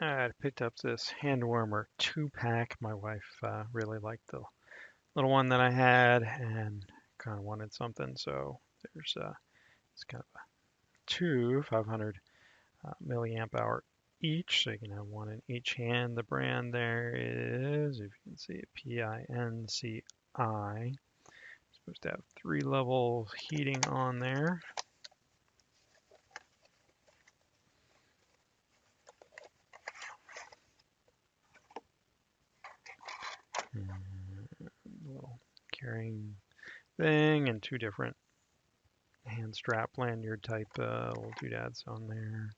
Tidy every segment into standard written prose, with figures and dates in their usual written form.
I picked up this hand warmer 2-pack. My wife really liked the little one that I had and kind of wanted something. So there's it's kind of a two 500 milliamp hour each. So you can have one in each hand. The brand there is, if you can see it, Pinci. Supposed to have 3-level heating on there. And a little carrying thing and 2 different hand strap lanyard type little doodads on there.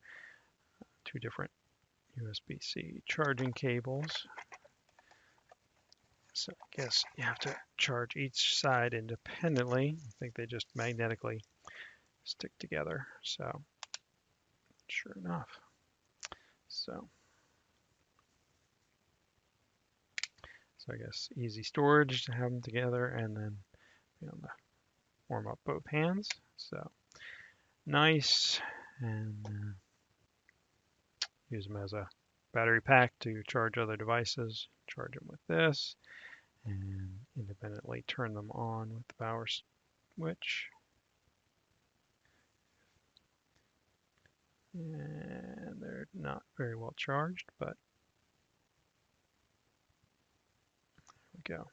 2 different USB-C charging cables. So I guess you have to charge each side independently. I think they just magnetically stick together. So sure enough. So I guess easy storage to have them together and then be able to warm up both hands. So nice, and use them as a battery pack to charge other devices. Charge them with this and independently turn them on with the power switch. And they're not very well charged, but there we go.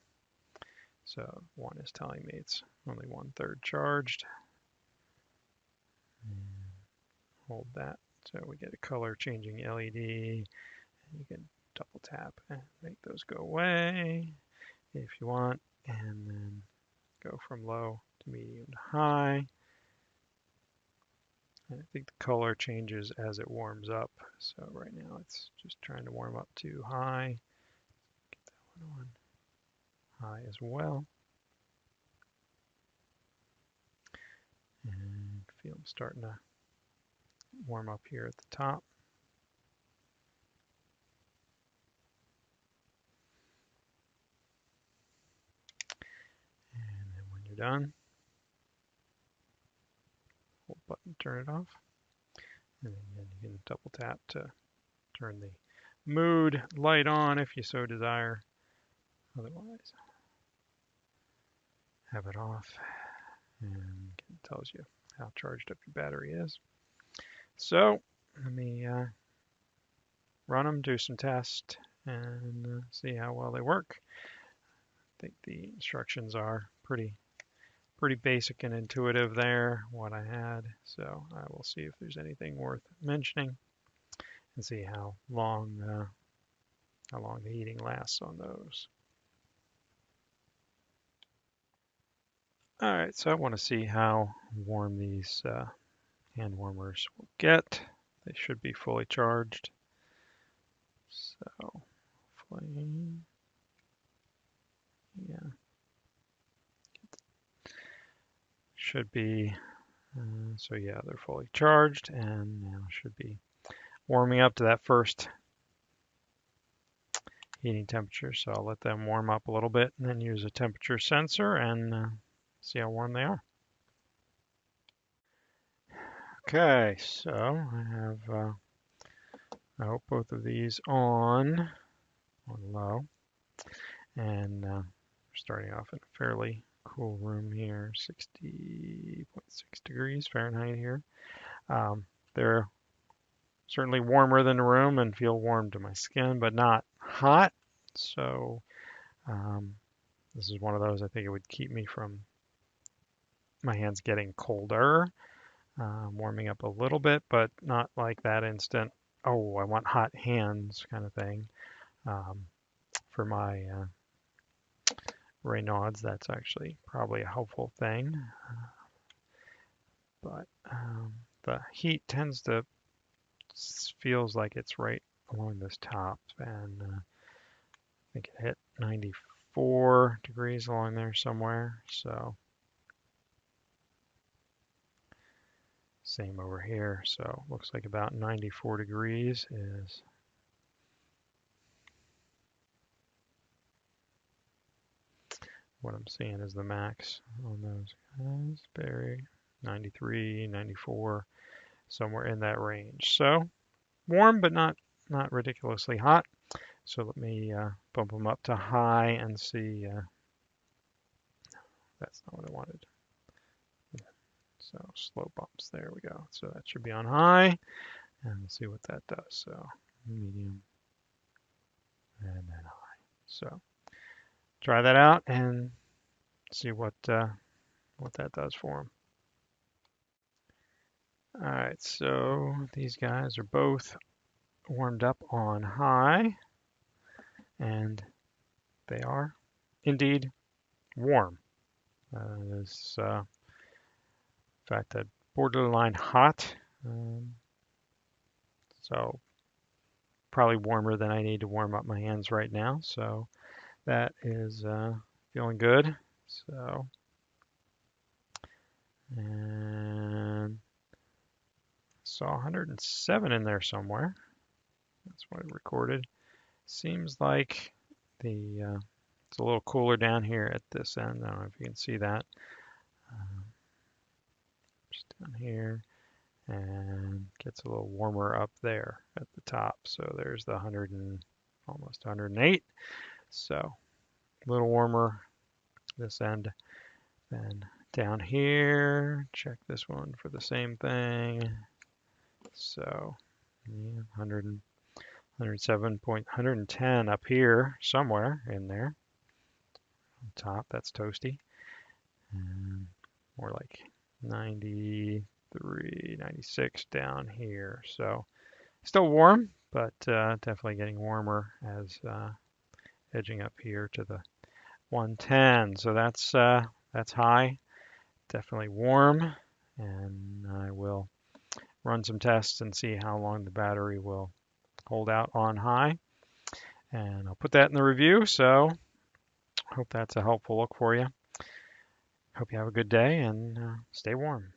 So one is telling me it's only 1/3 charged. And hold that so we get a color changing LED. And you can double tap and make those go away if you want, and then go from low to medium to high. And I think the color changes as it warms up. So right now it's just trying to warm up to high. Get that one on high as well. And feel them starting to warm up here at the top. And then when you're done, hold button, turn it off. And then you can double tap to turn the mood light on if you so desire. Otherwise, have it off, and it tells you how charged up your battery is. So let me run them, do some tests, and see how well they work. I think the instructions are pretty basic and intuitive there, what I had. So I will see if there's anything worth mentioning and see how long the heating lasts on those. All right, so I want to see how warm these hand warmers will get. They should be fully charged. So hopefully, yeah, should be. So yeah, they're fully charged and now should be warming up to that first heating temperature. So I'll let them warm up a little bit and then use a temperature sensor and see how warm they are. Okay, so I have I hope both of these on low, and we're starting off in a fairly cool room here, 60.6 degrees Fahrenheit here. They're certainly warmer than the room and feel warm to my skin, but not hot. So this is one of those I think it would keep me from my hands getting colder, warming up a little bit, but not like that instant, oh, I want hot hands kind of thing. For my Raynaud's, that's actually probably a helpful thing. But the heat tends to feels like it's right along this top, and I think it hit 94 degrees along there somewhere. So same over here. So looks like about 94 degrees is what I'm seeing is the max on those guys. Very 93, 94, somewhere in that range. So warm, but not not ridiculously hot. So let me bump them up to high and see. That's not what I wanted. So slow bumps. There we go. So that should be on high, and we'll see what that does. So medium, and then high. So try that out and see what that does for them. All right, so these guys are both warmed up on high, and they are indeed warm. This, in fact, a borderline hot, so probably warmer than I need to warm up my hands right now. So that is feeling good. So, and saw 107 in there somewhere. That's what I recorded. Seems like it's a little cooler down here at this end. I don't know if you can see that. Just down here, and gets a little warmer up there at the top. So there's the 100 and almost 108. So a little warmer this end. Then down here, check this one for the same thing. So yeah, 100, 107.110 up here somewhere in there. On top, that's toasty. And more like 93, 96 down here. So still warm, but definitely getting warmer as edging up here to the 110. So that's high, definitely warm, and I will run some tests and see how long the battery will hold out on high. And I'll put that in the review. So hope that's a helpful look for you. Hope you have a good day and stay warm.